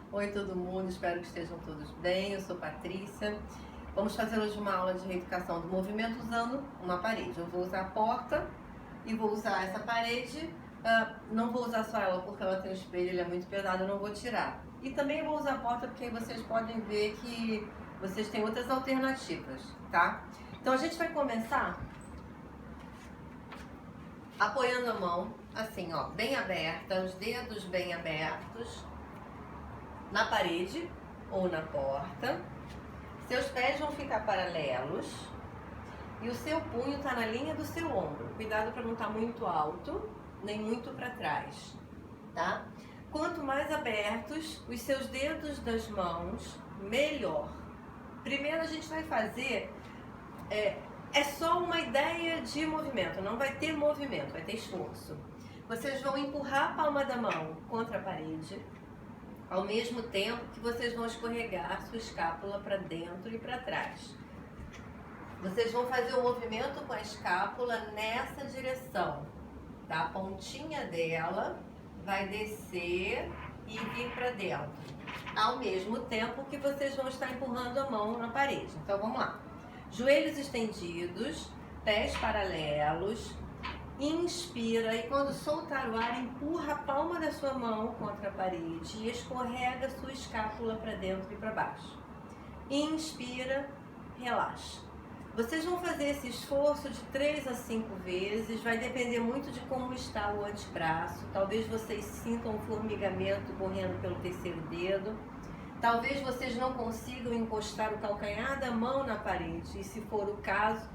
Oi todo mundo, espero que estejam todos bem. Eu sou Patrícia. Vamos fazer hoje uma aula de reeducação do movimento usando uma parede. Eu vou usar a porta e vou usar essa parede. Não vou usar só ela porque ela tem um espelho, ele é muito pesado, eu não vou tirar. E também vou usar a porta porque aí vocês podem ver que vocês têm outras alternativas, tá? Então a gente vai começar apoiando a mão, assim ó, bem aberta, os dedos bem abertos, na parede ou na porta. Seus pés vão ficar paralelos e o seu punho está na linha do seu ombro. Cuidado para não estar muito alto, nem muito para trás, tá? Quanto mais abertos os seus dedos das mãos, melhor. Primeiro a gente vai fazer, é só uma ideia de movimento, não vai ter movimento, vai ter esforço. Vocês vão empurrar a palma da mão contra a parede, ao mesmo tempo que vocês vão escorregar sua escápula para dentro e para trás. Vocês vão fazer o movimento com a escápula nessa direção, tá? A pontinha dela vai descer e vir para dentro, ao mesmo tempo que vocês vão estar empurrando a mão na parede. Então vamos lá. Joelhos estendidos, pés paralelos. Inspira e quando soltar o ar, empurra a palma da sua mão contra a parede e escorrega sua escápula para dentro e para baixo. Inspira, relaxa. Vocês vão fazer esse esforço de 3 a 5 vezes, vai depender muito de como está o antebraço. Talvez vocês sintam um formigamento correndo pelo terceiro dedo. Talvez vocês não consigam encostar o calcanhar da mão na parede e, se for o caso,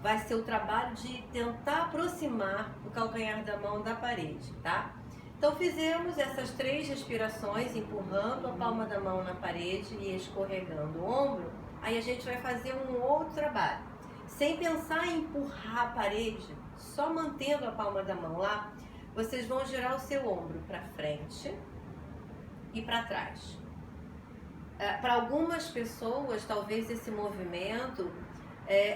vai ser o trabalho de tentar aproximar o calcanhar da mão da parede, tá? Então fizemos essas 3 respirações, empurrando a palma da mão na parede e escorregando o ombro. Aí a gente vai fazer um outro trabalho. Sem pensar em empurrar a parede, só mantendo a palma da mão lá, vocês vão girar o seu ombro para frente e para trás. Para algumas pessoas, talvez esse movimento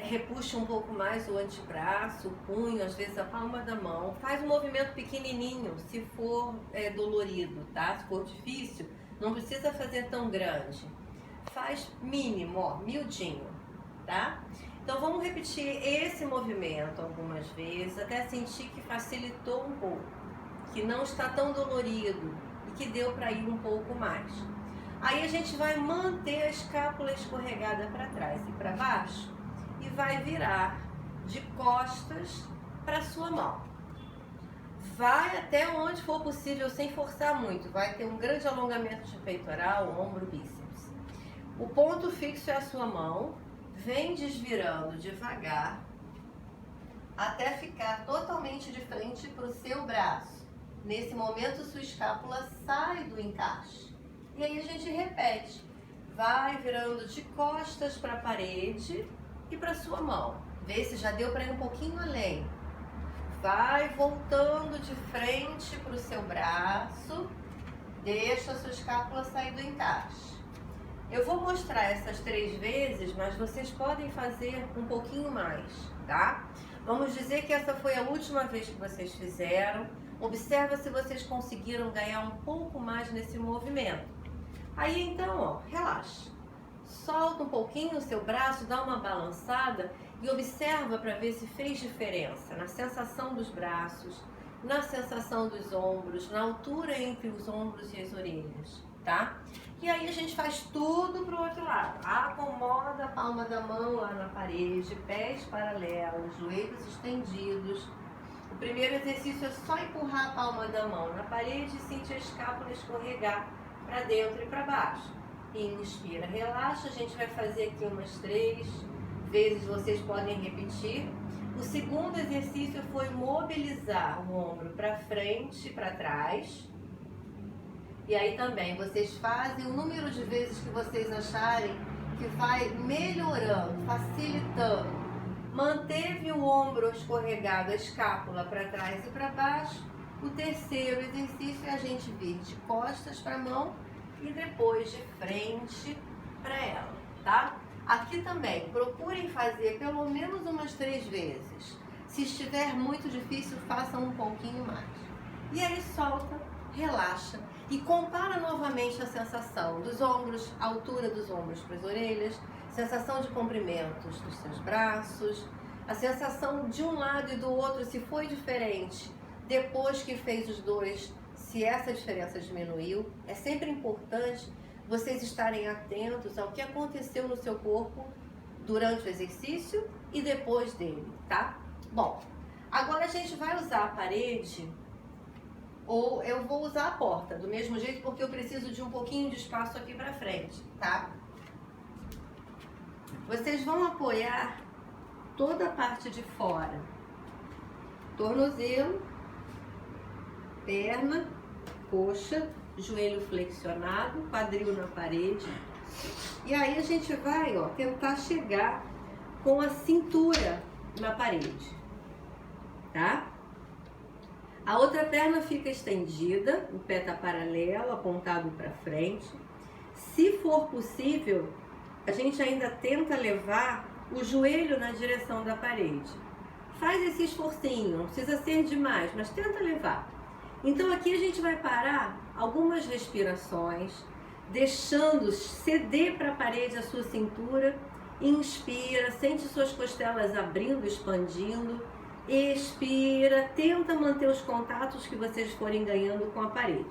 repuxa um pouco mais o antebraço, o punho, às vezes a palma da mão. Faz um movimento pequenininho, se for dolorido, tá? Se for difícil, não precisa fazer tão grande. Faz mínimo, ó, miudinho, tá? Então vamos repetir esse movimento algumas vezes, até sentir que facilitou um pouco, que não está tão dolorido e que deu para ir um pouco mais. Aí a gente vai manter a escápula escorregada para trás e para baixo, e vai virar de costas para sua mão. Vai até onde for possível sem forçar muito. Vai ter um grande alongamento de peitoral, ombro, bíceps. O ponto fixo é a sua mão. Vem desvirando devagar até ficar totalmente de frente para o seu braço. Nesse momento, sua escápula sai do encaixe. E aí a gente repete. Vai virando de costas para a parede e para sua mão. Vê se já deu para ir um pouquinho além. Vai voltando de frente para o seu braço. Deixa a sua escápula sair do encaixe. Eu vou mostrar essas 3 vezes, mas vocês podem fazer um pouquinho mais, tá? Vamos dizer que essa foi a última vez que vocês fizeram. Observa se vocês conseguiram ganhar um pouco mais nesse movimento. Aí então, ó, relaxa. Solta um pouquinho o seu braço, dá uma balançada e observa para ver se fez diferença na sensação dos braços, na sensação dos ombros, na altura entre os ombros e as orelhas, tá? E aí a gente faz tudo pro outro lado. Acomoda a palma da mão lá na parede, pés paralelos, joelhos estendidos. O primeiro exercício é só empurrar a palma da mão na parede e sentir a escápula escorregar para dentro e para baixo. Inspira, relaxa. A gente vai fazer aqui umas 3 vezes, vocês podem repetir. O segundo exercício foi mobilizar o ombro para frente e para trás. E aí também vocês fazem o número de vezes que vocês acharem que vai melhorando, facilitando. Manteve o ombro escorregado, a escápula para trás e para baixo. O terceiro exercício é a gente vir de costas para a mão e depois de frente para ela, tá? Aqui também, procurem fazer pelo menos umas 3 vezes. Se estiver muito difícil, façam um pouquinho mais. E aí solta, relaxa e compara novamente a sensação dos ombros, a altura dos ombros para as orelhas, sensação de comprimentos dos seus braços, a sensação de um lado e do outro, se foi diferente depois que fez os dois, se essa diferença diminuiu. É sempre importante vocês estarem atentos ao que aconteceu no seu corpo durante o exercício e depois dele, tá? Bom, agora a gente vai usar a parede, ou eu vou usar a porta, do mesmo jeito, porque eu preciso de um pouquinho de espaço aqui pra frente, tá? Vocês vão apoiar toda a parte de fora, tornozelo, perna, coxa, joelho flexionado, quadril na parede. E aí a gente vai, ó, tentar chegar com a cintura na parede, tá? A outra perna fica estendida, o pé tá paralelo, apontado para frente. Se for possível, a gente ainda tenta levar o joelho na direção da parede. Faz esse esforcinho, não precisa ser demais, mas tenta levar. Então aqui a gente vai parar algumas respirações, deixando ceder para a parede a sua cintura. Inspira, sente suas costelas abrindo, expandindo. Expira, tenta manter os contatos que vocês forem ganhando com a parede.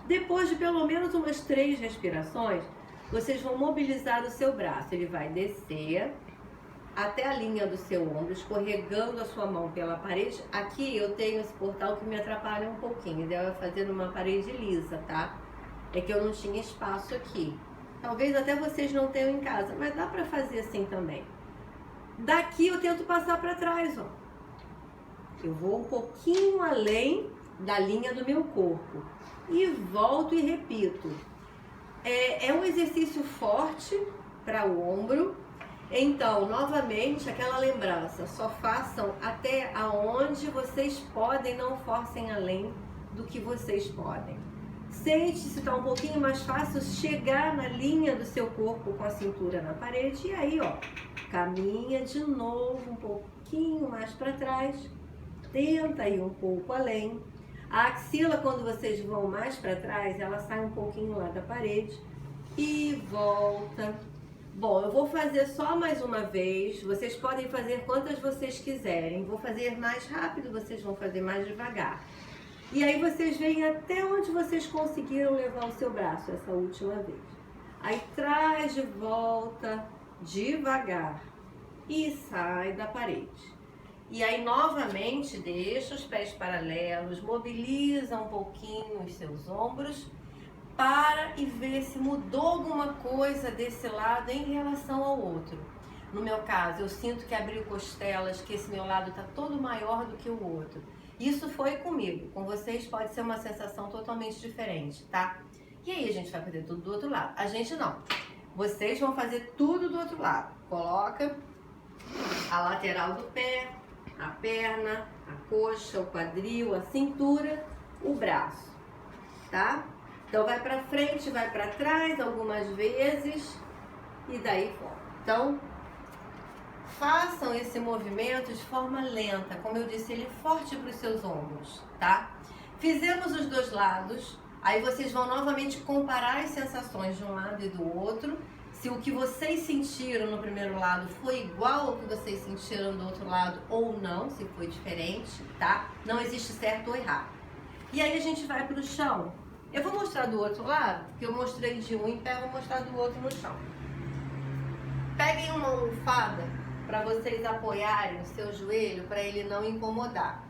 Depois de pelo menos umas 3 respirações, vocês vão mobilizar o seu braço. Ele vai descer até a linha do seu ombro, escorregando a sua mão pela parede. Aqui eu tenho esse portal que me atrapalha um pouquinho, ideal é fazer numa parede lisa, tá? É que eu não tinha espaço aqui. Talvez até vocês não tenham em casa, mas dá pra fazer assim também. Daqui eu tento passar pra trás, ó. Eu vou um pouquinho além da linha do meu corpo e volto e repito. É um exercício forte para o ombro. Então, novamente, aquela lembrança, só façam até aonde vocês podem, não forcem além do que vocês podem. Sente se está um pouquinho mais fácil chegar na linha do seu corpo com a cintura na parede. E aí, ó, caminha de novo um pouquinho mais para trás. Tenta ir um pouco além. A axila, quando vocês vão mais para trás, ela sai um pouquinho lá da parede e volta. Bom, eu vou fazer só mais uma vez. Vocês podem fazer quantas vocês quiserem. Vou fazer mais rápido, vocês vão fazer mais devagar. E aí vocês vêm até onde vocês conseguiram levar o seu braço essa última vez. Aí traz de volta devagar e sai da parede. E aí novamente deixa os pés paralelos, mobiliza um pouquinho os seus ombros, para e vê se mudou alguma coisa desse lado em relação ao outro. No meu caso, eu sinto que abriu costelas, que esse meu lado está todo maior do que o outro. Isso foi comigo, com vocês pode ser uma sensação totalmente diferente, tá? E aí a gente vai fazer tudo do outro lado. A gente não. Vocês vão fazer tudo do outro lado. Coloca a lateral do pé, a perna, a coxa, o quadril, a cintura, o braço, tá? Então vai pra frente, vai pra trás algumas vezes e daí volta. Então, façam esse movimento de forma lenta, como eu disse, ele é forte para os seus ombros, tá? Fizemos os dois lados, aí vocês vão novamente comparar as sensações de um lado e do outro. Se o que vocês sentiram no primeiro lado foi igual ao que vocês sentiram do outro lado ou não, se foi diferente, tá? Não existe certo ou errado. E aí a gente vai pro chão. Eu vou mostrar do outro lado, que eu mostrei de um em pé, vou mostrar do outro no chão. Peguem uma almofada para vocês apoiarem o seu joelho para ele não incomodar.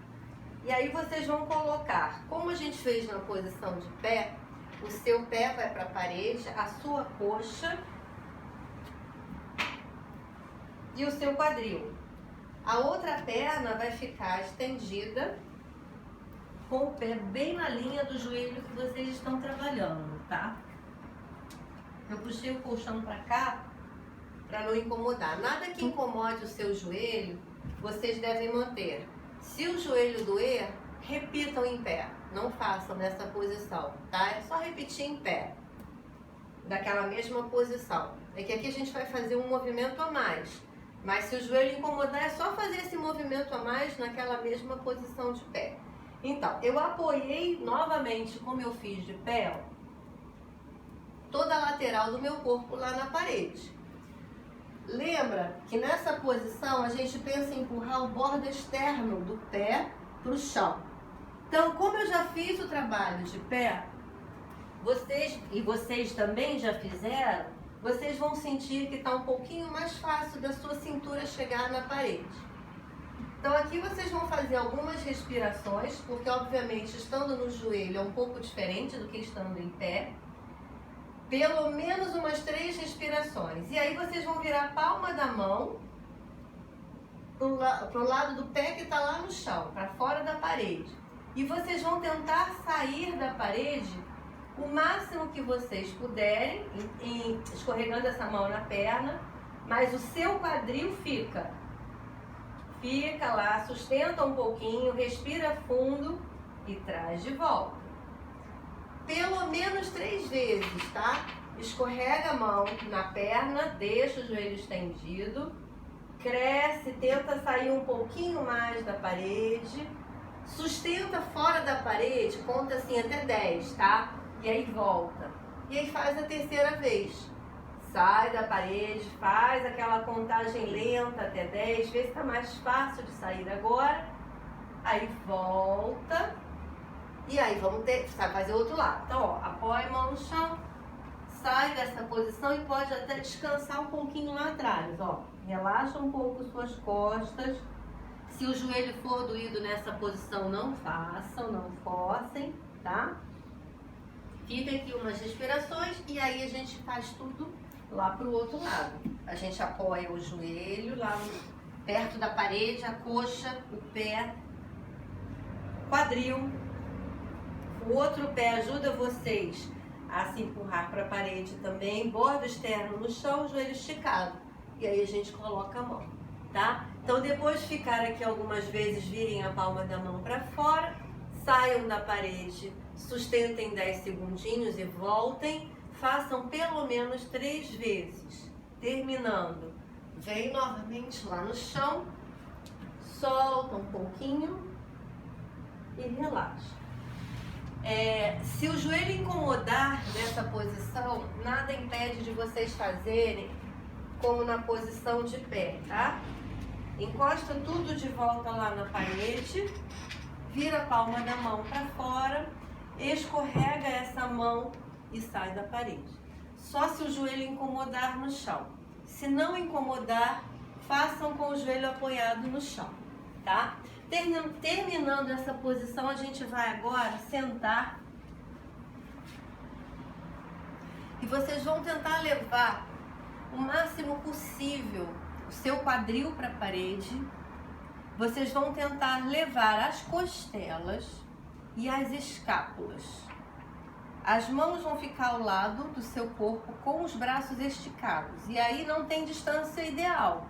E aí vocês vão colocar, como a gente fez na posição de pé, o seu pé vai para a parede, a sua coxa e o seu quadril. A outra perna vai ficar estendida com o pé bem na linha do joelho que vocês estão trabalhando, tá? Eu puxei o colchão para cá para não incomodar. Nada que incomode o seu joelho, vocês devem manter. Se o joelho doer, repitam em pé. Não façam nessa posição, tá? É só repetir em pé, daquela mesma posição. É que aqui a gente vai fazer um movimento a mais. Mas se o joelho incomodar, é só fazer esse movimento a mais naquela mesma posição de pé. Então, eu apoiei novamente, como eu fiz de pé, ó, lateral do meu corpo lá na parede. Lembra que nessa posição a gente pensa em empurrar o bordo externo do pé para o chão. Então, como eu já fiz o trabalho de pé, vocês também já fizeram, vocês vão sentir que está um pouquinho mais fácil da sua cintura chegar na parede. Então aqui vocês vão fazer algumas respirações, porque obviamente estando no joelho é um pouco diferente do que estando em pé. Pelo menos umas 3 respirações. E aí vocês vão virar a palma da mão pro lado do pé que está lá no chão, para fora da parede. E vocês vão tentar sair da parede o máximo que vocês puderem, escorregando essa mão na perna, mas o seu quadril fica lá, sustenta um pouquinho, respira fundo e traz de volta. Pelo menos 3 vezes, tá? Escorrega a mão na perna, deixa o joelho estendido, cresce, tenta sair um pouquinho mais da parede, sustenta fora da parede, conta assim até 10, tá? E aí volta. E aí faz a terceira vez. Sai da parede, faz aquela contagem lenta até 10, vê se tá mais fácil de sair agora. Aí volta. E aí vamos fazer o outro lado. Então, ó, apoia a mão no chão, sai dessa posição e pode até descansar um pouquinho lá atrás, ó. Relaxa um pouco suas costas. Se o joelho for doído nessa posição, não façam, não forcem, tá? Fica aqui umas respirações e aí a gente faz tudo lá pro outro lado. A gente apoia o joelho lá perto da parede, a coxa, o pé, quadril. O outro pé ajuda vocês a se empurrar para a parede também, bordo externo no chão, joelho esticado. E aí a gente coloca a mão, tá? Então depois de ficar aqui algumas vezes, virem a palma da mão para fora, saiam da parede, sustentem 10 segundinhos e voltem. Façam pelo menos 3 vezes. Terminando, vem novamente lá no chão, solta um pouquinho e relaxa. Se o joelho incomodar nessa posição, nada impede de vocês fazerem como na posição de pé, tá? Encosta tudo de volta lá na parede, vira a palma da mão para fora, escorrega essa mão e sai da parede. Só se o joelho incomodar no chão. Se não incomodar, façam com o joelho apoiado no chão, tá? Terminando essa posição, a gente vai agora sentar e vocês vão tentar levar o máximo possível o seu quadril para a parede. Vocês vão tentar levar as costelas e as escápulas. As mãos vão ficar ao lado do seu corpo com os braços esticados. E aí não tem distância ideal.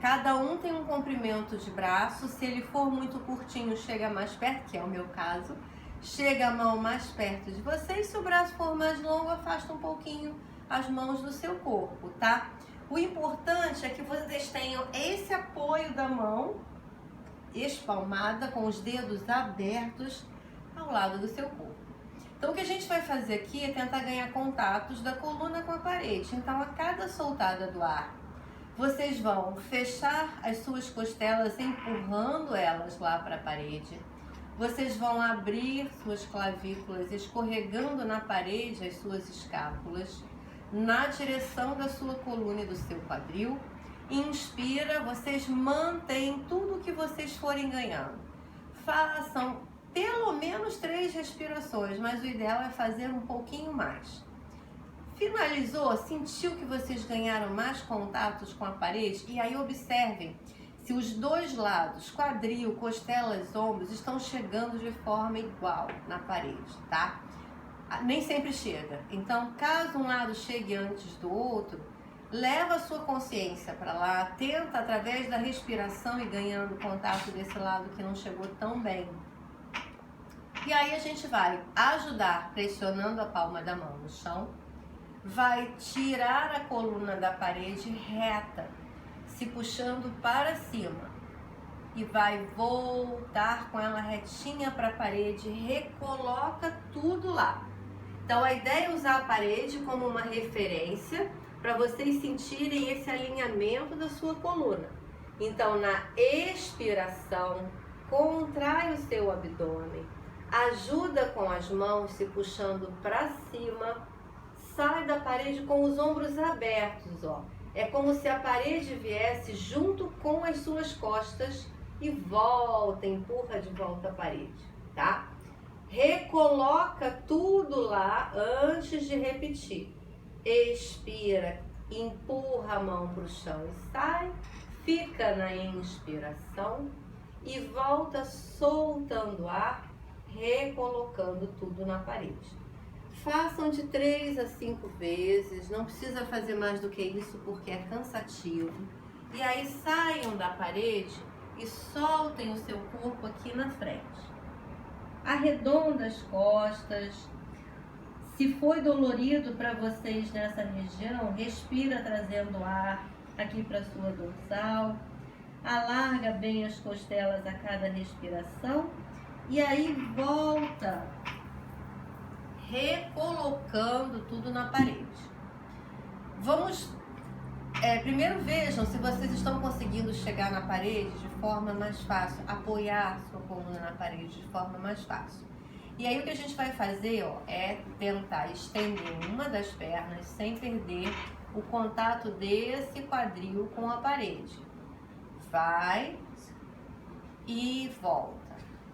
Cada um tem um comprimento de braço. Se ele for muito curtinho, chega mais perto, que é o meu caso. Chega a mão mais perto de você. E se o braço for mais longo, afasta um pouquinho as mãos do seu corpo, tá? O importante é que vocês tenham esse apoio da mão espalmada, com os dedos abertos ao lado do seu corpo. Então o que a gente vai fazer aqui é tentar ganhar contatos da coluna com a parede. Então a cada soltada do ar, vocês vão fechar as suas costelas, empurrando elas lá para a parede. Vocês vão abrir suas clavículas, escorregando na parede as suas escápulas, na direção da sua coluna e do seu quadril. Inspira, vocês mantêm tudo que vocês forem ganhando. Façam pelo menos 3 respirações, mas o ideal é fazer um pouquinho mais. Finalizou? Sentiu que vocês ganharam mais contatos com a parede? E aí observem se os dois lados, quadril, costelas, ombros, estão chegando de forma igual na parede, tá? Nem sempre chega. Então, caso um lado chegue antes do outro, leva a sua consciência para lá, tenta através da respiração ir ganhando contato desse lado que não chegou tão bem. E aí a gente vai ajudar pressionando a palma da mão no chão, vai tirar a coluna da parede reta, se puxando para cima, e vai voltar com ela retinha para a parede, recoloca tudo lá. Então a ideia é usar a parede como uma referência para vocês sentirem esse alinhamento da sua coluna. Então na expiração, contrai o seu abdômen, ajuda com as mãos se puxando para cima, sai da parede com os ombros abertos, ó. É como se a parede viesse junto com as suas costas e volta, empurra de volta a parede, tá? Recoloca tudo lá antes de repetir. Expira, empurra a mão para o chão e sai, fica na inspiração e volta soltando ar, recolocando tudo na parede. Façam de 3 a 5 vezes, não precisa fazer mais do que isso porque é cansativo. E aí saiam da parede e soltem o seu corpo aqui na frente. Arredonda as costas. Se foi dolorido para vocês nessa região, respira trazendo ar aqui para sua dorsal. Alarga bem as costelas a cada respiração. E aí volta, recolocando tudo na parede. Vamos, primeiro vejam se vocês estão conseguindo chegar na parede de forma mais fácil, apoiar sua coluna na parede de forma mais fácil. E aí o que a gente vai fazer, ó, é tentar estender uma das pernas sem perder o contato desse quadril com a parede. Vai e volta.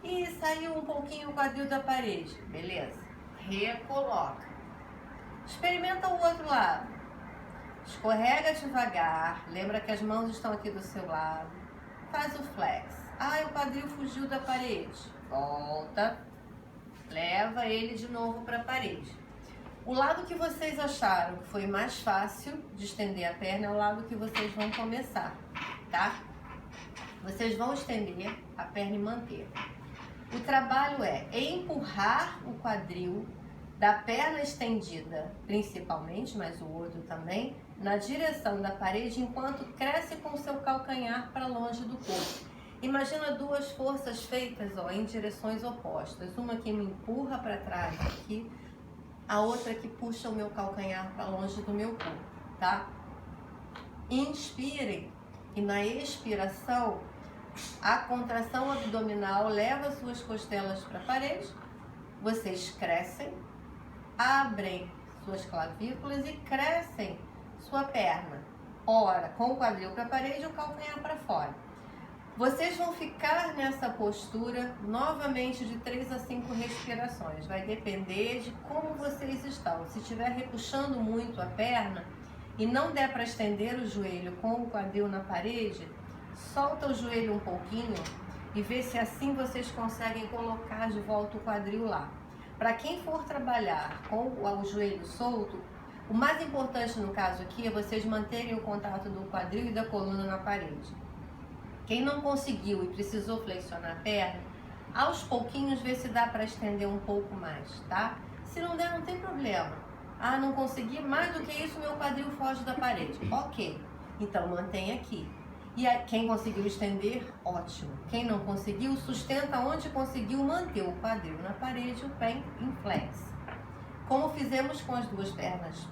E saiu um pouquinho o quadril da parede, beleza? Recoloca. Experimenta o outro lado. Escorrega devagar. Lembra que as mãos estão aqui do seu lado. Faz o flex. O quadril fugiu da parede. Volta. Leva ele de novo para a parede. O lado que vocês acharam que foi mais fácil de estender a perna é o lado que vocês vão começar, tá? Vocês vão estender a perna e manter. O trabalho é empurrar o quadril da perna estendida, principalmente, mas o outro também, na direção da parede, enquanto cresce com o seu calcanhar para longe do corpo. Imagina duas forças feitas, ó, em direções opostas. Uma que me empurra para trás aqui, a outra que puxa o meu calcanhar para longe do meu corpo, tá? Inspirem e na expiração, a contração abdominal leva suas costelas para a parede, vocês crescem, abrem suas clavículas e crescem sua perna. Ora, com o quadril para a parede e o calcanhar para fora. Vocês vão ficar nessa postura novamente de 3 a 5 respirações. Vai depender de como vocês estão. Se estiver repuxando muito a perna e não der para estender o joelho com o quadril na parede, solta o joelho um pouquinho e vê se assim vocês conseguem colocar de volta o quadril lá. Para quem for trabalhar com o joelho solto, o mais importante no caso aqui é vocês manterem o contato do quadril e da coluna na parede. Quem não conseguiu e precisou flexionar a perna, aos pouquinhos vê se dá para estender um pouco mais, tá? Se não der, não tem problema. Não consegui, mais do que isso, meu quadril foge da parede. Ok, então mantém aqui. E quem conseguiu estender, ótimo. Quem não conseguiu, sustenta onde conseguiu manter o quadril na parede, o pé em flex. Como fizemos com as duas pernas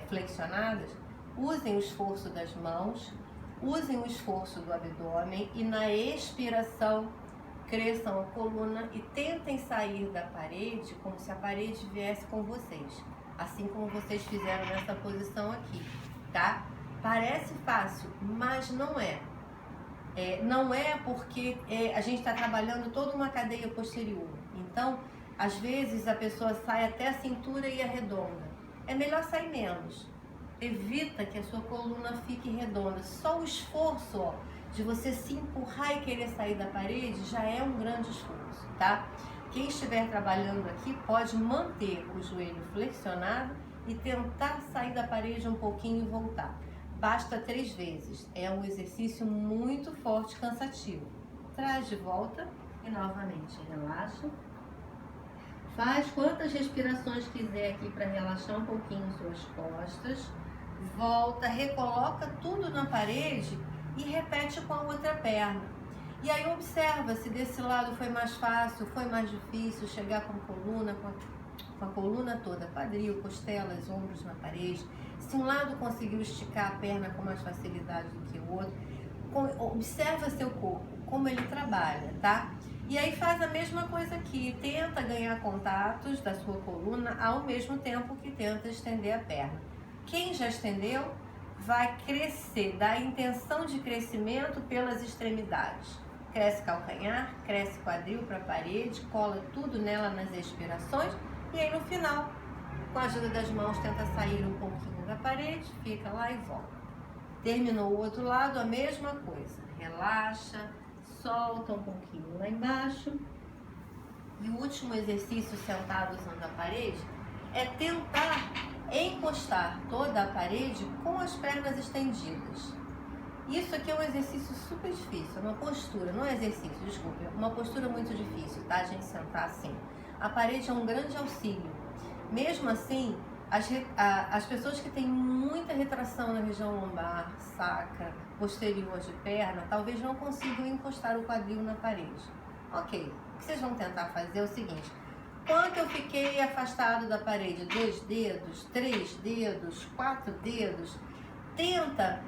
flexionadas, usem o esforço das mãos, usem o esforço do abdômen e na expiração cresçam a coluna e tentem sair da parede como se a parede viesse com vocês, assim como vocês fizeram nessa posição aqui, tá? Parece fácil, mas não é. Não é porque a gente está trabalhando toda uma cadeia posterior. Então, às vezes a pessoa sai até a cintura e arredonda. É melhor sair menos. Evita que a sua coluna fique redonda. Só o esforço, ó, de você se empurrar e querer sair da parede já é um grande esforço, tá? Quem estiver trabalhando aqui pode manter o joelho flexionado e tentar sair da parede um pouquinho e voltar. Basta 3 vezes. É um exercício muito forte e cansativo. Traz de volta e novamente relaxa. Faz quantas respirações quiser aqui para relaxar um pouquinho suas costas. Volta, recoloca tudo na parede e repete com a outra perna. E aí observa se desse lado foi mais fácil, foi mais difícil chegar com a coluna, com a coluna toda, quadril, costelas, ombros na parede. Se um lado conseguiu esticar a perna com mais facilidade do que o outro, observa seu corpo, como ele trabalha, tá? E aí faz a mesma coisa aqui, tenta ganhar contatos da sua coluna ao mesmo tempo que tenta estender a perna. Quem já estendeu vai crescer, dá a intenção de crescimento pelas extremidades. Cresce calcanhar, cresce quadril para a parede, cola tudo nela nas expirações e aí no final, com a ajuda das mãos, tenta sair um pouquinho da parede, fica lá e volta. Terminou o outro lado, a mesma coisa. Relaxa, solta um pouquinho lá embaixo. E o último exercício sentado usando a parede é tentar encostar toda a parede com as pernas estendidas. Isso aqui é um exercício super difícil, uma postura, não é exercício, desculpe, é uma postura muito difícil, tá? A gente sentar assim. A parede é um grande auxílio. Mesmo assim, as pessoas que têm muita retração na região lombar, sacra, posterior de perna, talvez não consigam encostar o quadril na parede. Ok, o que vocês vão tentar fazer é o seguinte: quanto eu fiquei afastado da parede? 2 dedos, 3 dedos, 4 dedos. Tenta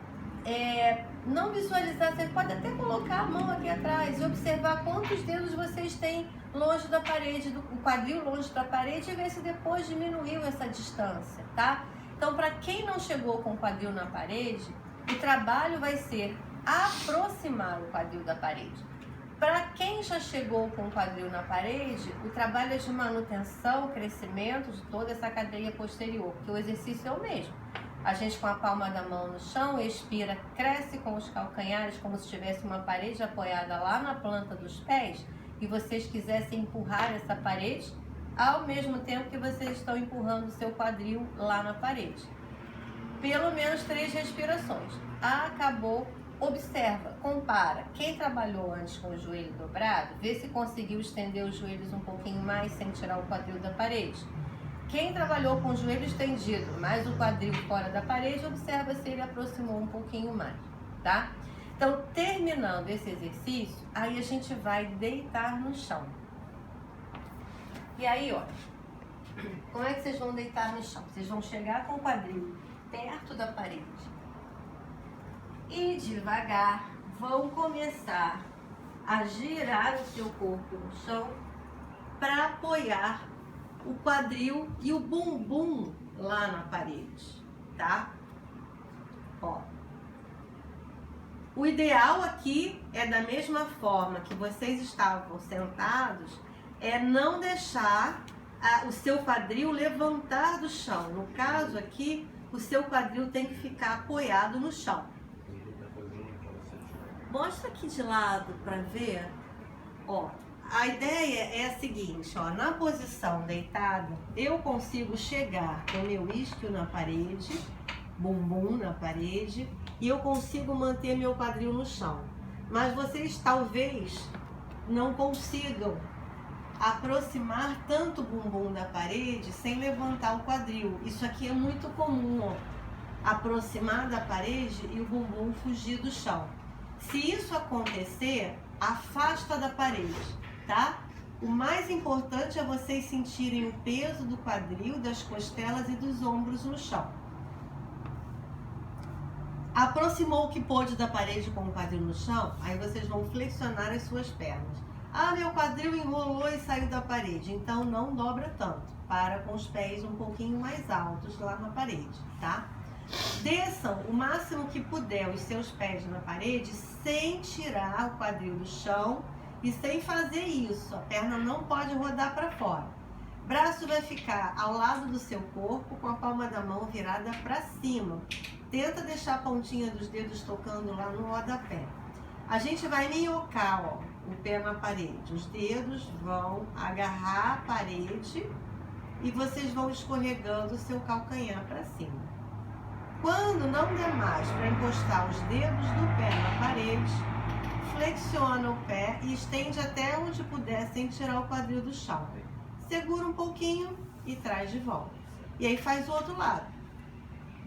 não visualizar, você pode até colocar a mão aqui atrás e observar quantos dedos vocês têm longe da parede, o quadril longe da parede, e ver se depois diminuiu essa distância, tá? Então, para quem não chegou com o quadril na parede, o trabalho vai ser aproximar o quadril da parede. Para quem já chegou com o quadril na parede, o trabalho é de manutenção, crescimento de toda essa cadeia posterior, porque o exercício é o mesmo. A gente com a palma da mão no chão, expira, cresce com os calcanhares como se tivesse uma parede apoiada lá na planta dos pés e vocês quisessem empurrar essa parede ao mesmo tempo que vocês estão empurrando o seu quadril lá na parede. Pelo menos 3 respirações. Acabou. Observa, compara. Quem trabalhou antes com o joelho dobrado, vê se conseguiu estender os joelhos um pouquinho mais sem tirar o quadril da parede. Quem trabalhou com o joelho estendido, mas o quadril fora da parede, observa se ele aproximou um pouquinho mais, tá? Então, terminando esse exercício, aí a gente vai deitar no chão. E aí, ó, como é que vocês vão deitar no chão? Vocês vão chegar com o quadril perto da parede e devagar vão começar a girar o seu corpo no chão para apoiar o quadril e o bumbum lá na parede, tá? Ó. O ideal aqui é da mesma forma que vocês estavam sentados, é não deixar o seu quadril levantar do chão. No caso aqui, o seu quadril tem que ficar apoiado no chão. Mostra aqui de lado para ver, ó. A ideia é a seguinte, ó, na posição deitada, eu consigo chegar com o meu isquio na parede, bumbum na parede, e eu consigo manter meu quadril no chão. Mas vocês talvez não consigam aproximar tanto o bumbum da parede sem levantar o quadril. Isso aqui é muito comum, ó, aproximar da parede e o bumbum fugir do chão. Se isso acontecer, afasta da parede, tá? O mais importante é vocês sentirem o peso do quadril, das costelas e dos ombros no chão. Aproximou o que pôde da parede com o quadril no chão, aí vocês vão flexionar as suas pernas. Ah, meu quadril enrolou e saiu da parede, então não dobra tanto. Para com os pés um pouquinho mais altos lá na parede, tá? Desçam o máximo que puder os seus pés na parede sem tirar o quadril do chão e sem fazer isso. A perna não pode rodar para fora. Braço vai ficar ao lado do seu corpo com a palma da mão virada para cima. Tenta deixar a pontinha dos dedos tocando lá no rodapé. A gente vai minhocar, ó, o pé na parede. Os dedos vão agarrar a parede e vocês vão escorregando o seu calcanhar para cima. Quando não der mais para encostar os dedos do pé na parede, flexiona o pé e estende até onde puder sem tirar o quadril do chão. Segura um pouquinho e traz de volta. E aí faz o outro lado.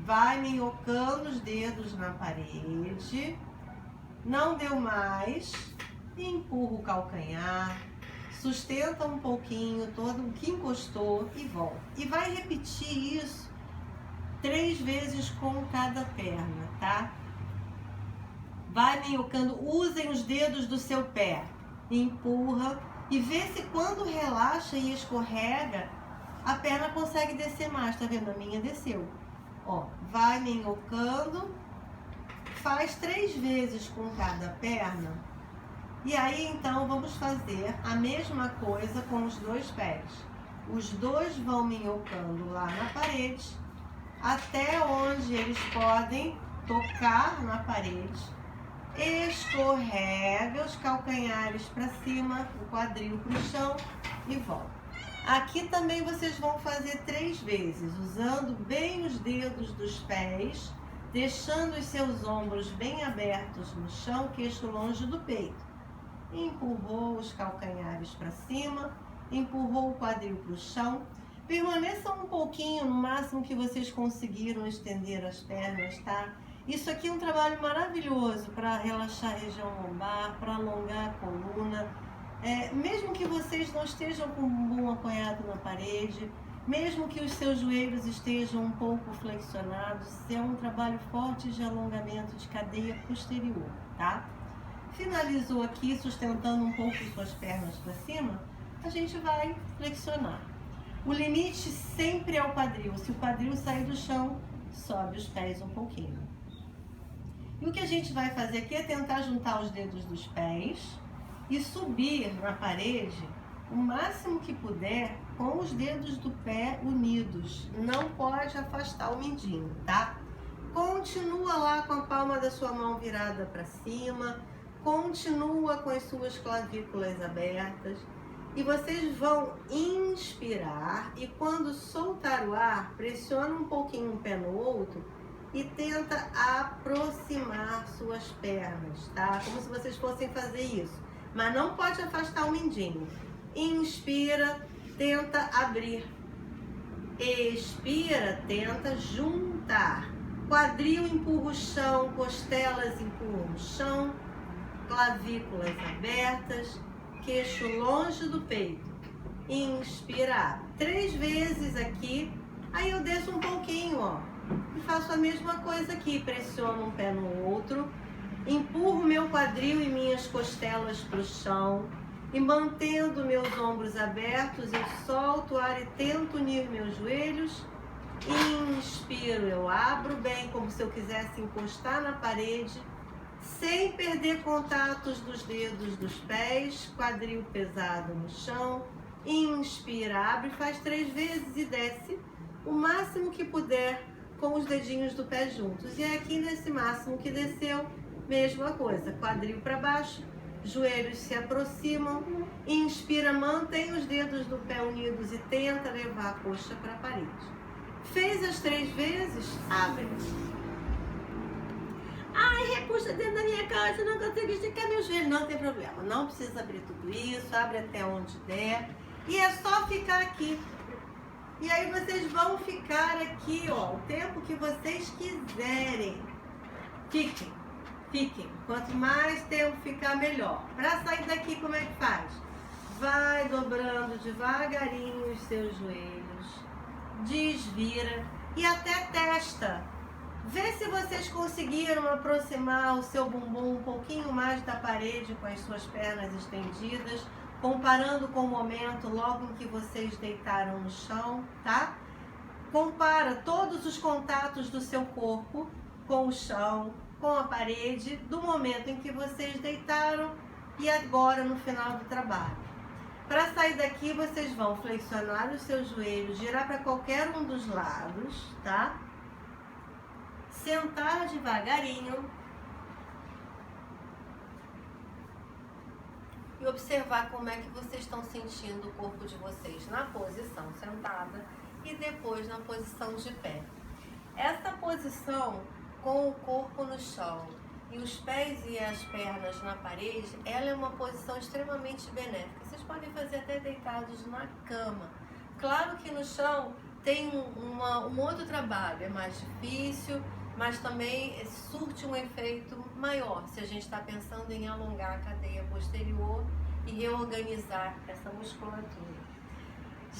Vai minhocando os dedos na parede. Não deu mais, empurra o calcanhar, Sustenta um pouquinho todo o que encostou e volta. E vai repetir isso 3 vezes com cada perna, tá? Vai minhocando, usem os dedos do seu pé, empurra e vê se quando relaxa e escorrega, a perna consegue descer mais, tá vendo? A minha desceu. Ó, vai minhocando, faz 3 vezes com cada perna. E aí, então, vamos fazer a mesma coisa com os 2 pés. Os 2 vão minhocando lá na parede, até onde eles podem tocar na parede. Escorrega os calcanhares para cima, o quadril para o chão e volta. Aqui também vocês vão fazer 3 vezes, usando bem os dedos dos pés, deixando os seus ombros bem abertos no chão, queixo longe do peito. Empurrou os calcanhares para cima, empurrou o quadril para o chão. Permaneçam um pouquinho, no máximo que vocês conseguiram estender as pernas, tá? Isso aqui é um trabalho maravilhoso para relaxar a região lombar, para alongar a coluna. Mesmo que vocês não estejam com o bumbum apoiado na parede, mesmo que os seus joelhos estejam um pouco flexionados, é um trabalho forte de alongamento de cadeia posterior, tá? Finalizou aqui, sustentando um pouco suas pernas para cima, a gente vai flexionar. O limite sempre é o quadril. Se o quadril sair do chão, sobe os pés um pouquinho. E o que a gente vai fazer aqui é tentar juntar os dedos dos pés e subir na parede o máximo que puder com os dedos do pé unidos. Não pode afastar o mindinho, tá? Continua lá com a palma da sua mão virada para cima, continua com as suas clavículas abertas e vocês vão inspirar e quando soltar o ar, pressiona um pouquinho um pé no outro e tenta aproximar suas pernas, tá? Como se vocês fossem fazer isso, mas não pode afastar o mindinho. Inspira, tenta abrir. Expira, tenta juntar. Quadril empurra o chão, costelas empurram o chão, clavículas abertas, queixo longe do peito. Inspira 3 vezes aqui, aí eu desço um pouquinho, ó, e faço a mesma coisa aqui, pressiono um pé no outro, empurro meu quadril e minhas costelas para o chão e mantendo meus ombros abertos, eu solto o ar e tento unir meus joelhos. Inspiro, eu abro bem, como se eu quisesse encostar na parede, sem perder contatos dos dedos dos pés, quadril pesado no chão. Inspira, abre, faz 3 vezes e desce o máximo que puder com os dedinhos do pé juntos. E aqui nesse máximo que desceu, mesma coisa, quadril para baixo, joelhos se aproximam. Inspira, mantém os dedos do pé unidos e tenta levar a coxa para a parede. Fez as 3 vezes, abre. Ai, repuxa dentro da minha casa, não consigo esticar meu joelho. Não tem problema, não precisa abrir tudo isso, abre até onde der. E é só ficar aqui. E aí vocês vão ficar aqui, ó, o tempo que vocês quiserem. Fiquem, fiquem. Quanto mais tempo ficar, melhor. Para sair daqui, como é que faz? Vai dobrando devagarinho os seus joelhos, desvira e até testa. Vê se vocês conseguiram aproximar o seu bumbum um pouquinho mais da parede com as suas pernas estendidas, comparando com o momento logo em que vocês deitaram no chão, tá? Compara todos os contatos do seu corpo com o chão, com a parede, do momento em que vocês deitaram e agora no final do trabalho. Para sair daqui, vocês vão flexionar os seus joelhos, girar para qualquer um dos lados, tá? Sentar devagarinho e observar como é que vocês estão sentindo o corpo de vocês na posição sentada e depois na posição de pé. Essa posição com o corpo no chão e os pés e as pernas na parede, ela é uma posição extremamente benéfica. Vocês podem fazer até deitados na cama. Claro que no chão tem um outro trabalho, é mais difícil, mas também surte um efeito maior se a gente está pensando em alongar a cadeia posterior e reorganizar essa musculatura.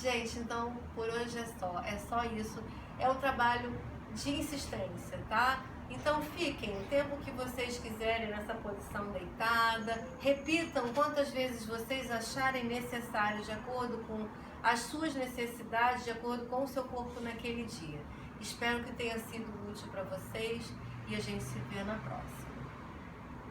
Gente, então por hoje é só isso. É um trabalho de insistência, tá? Então fiquem o tempo que vocês quiserem nessa posição deitada, repitam quantas vezes vocês acharem necessário, de acordo com as suas necessidades, de acordo com o seu corpo naquele dia. Espero que tenha sido útil para vocês e a gente se vê na próxima.